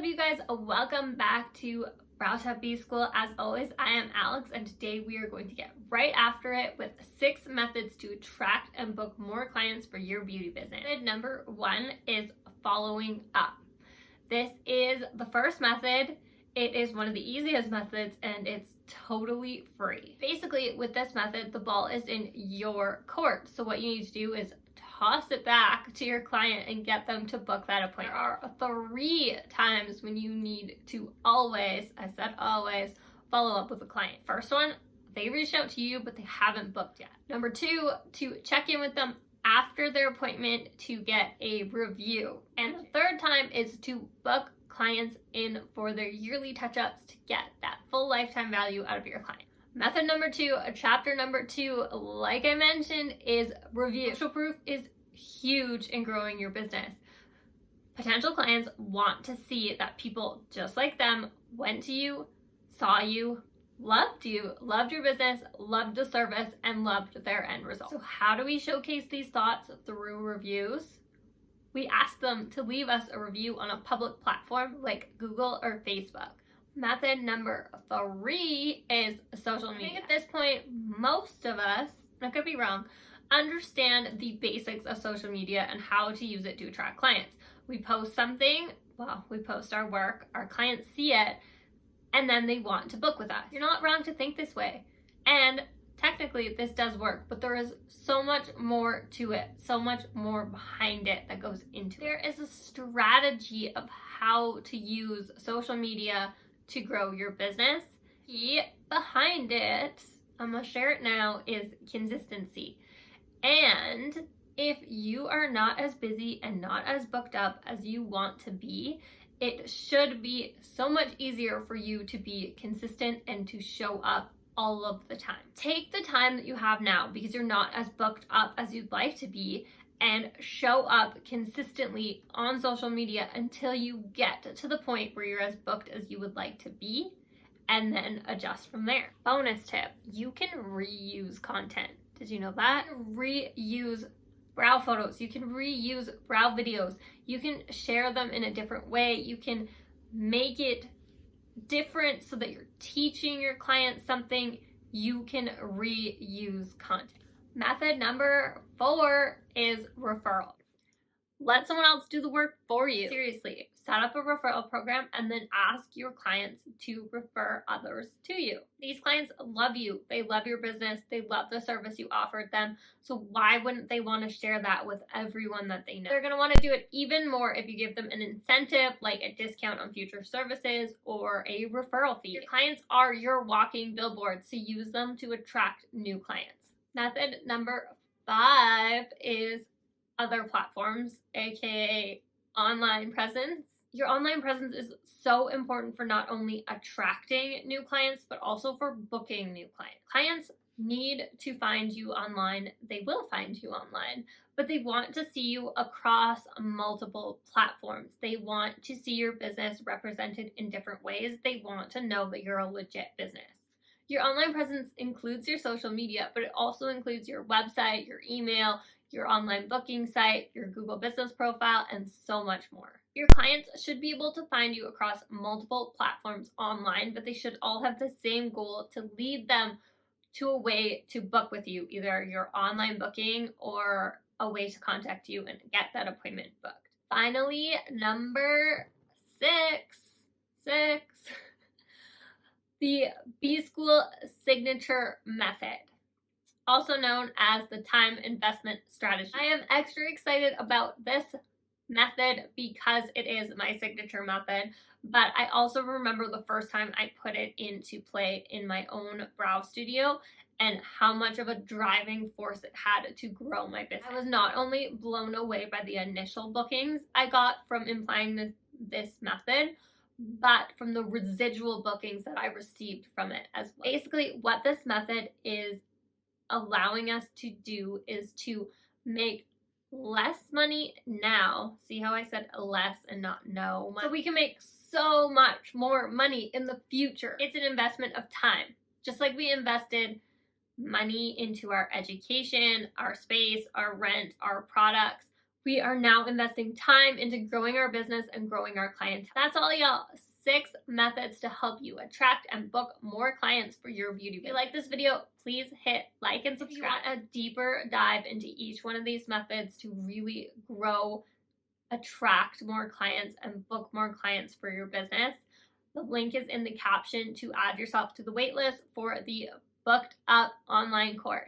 you guys? Welcome back to BrowTab BSchool. As always, I am Alex, and today we are going to get right after it with 6 methods to attract and book more clients for your beauty business. Method number 1 is following up. This is the first method. It is one of the easiest methods and it's totally free. Basically, with this method, the ball is in your court. So what you need to do is toss it back to your client and get them to book that appointment. There are 3 times when you need to always, I said always, follow up with a client. First one, they reached out to you, but they haven't booked yet. Number 2, to check in with them after their appointment to get a review. And the third time is to book clients in for their yearly touch-ups to get that full lifetime value out of your client. Method number 2, chapter number 2, like I mentioned, is review. Social proof is huge in growing your business. Potential clients want to see that people just like them went to you, saw you, loved your business, loved the service, and loved their end result. So how do we showcase these thoughts through reviews? We ask them to leave us a review on a public platform like Google or Facebook. Method number 3 is social media. I think at this point, most of us, I could be wrong, understand the basics of social media and how to use it to attract clients. We post something, we post our work, our clients see it, and then they want to book with us. You're not wrong to think this way. And technically, this does work, but there is so much more to it, so much more behind it that goes into it. There is a strategy of how to use social media to grow your business. Key behind it, I'm gonna share it now, is consistency. And if you are not as busy and not as booked up as you want to be, it should be so much easier for you to be consistent and to show up all of the time. Take the time that you have now because you're not as booked up as you'd like to be and show up consistently on social media until you get to the point where you're as booked as you would like to be, and then adjust from there. Bonus tip, you can reuse content. Did you know that? Reuse brow photos. You can reuse brow videos. You can share them in a different way. You can make it different so that you're teaching your clients something. You can reuse content. Method number 4 is referral. Let someone else do the work for you. Seriously, set up a referral program and then ask your clients to refer others to you. These clients love you. They love your business. They love the service you offered them. So why wouldn't they want to share that with everyone that they know? They're going to want to do it even more if you give them an incentive like a discount on future services or a referral fee. Your clients are your walking billboard, so use them to attract new clients. Method number 5 is other platforms, aka online presence. Your online presence is so important for not only attracting new clients, but also for booking new clients. Clients need to find you online. They will find you online, but they want to see you across multiple platforms. They want to see your business represented in different ways. They want to know that you're a legit business. Your online presence includes your social media, but it also includes your website, your email, your online booking site, your Google business profile, and so much more. Your clients should be able to find you across multiple platforms online, but they should all have the same goal to lead them to a way to book with you, either your online booking or a way to contact you and get that appointment booked. Finally, number 6, the BSchool signature method, also known as the time investment strategy. I am extra excited about this method because it is my signature method, but I also remember the first time I put it into play in my own brow studio and how much of a driving force it had to grow my business. I was not only blown away by the initial bookings I got from implying this method, but from the residual bookings that I received from it as well. Basically, what this method is allowing us to do is to make less money now. See how I said less and not no money? So we can make so much more money in the future. It's an investment of time. Just like we invested money into our education, our space, our rent, our products, We are now investing time into growing our business and growing our clients. That's all, y'all. 6 methods to help you attract and book more clients for your beauty business. If you like this video, please hit like and subscribe. If you want a deeper dive into each one of these methods to really grow, attract more clients, and book more clients for your business, the link is in the caption to add yourself to the waitlist for the booked up online course.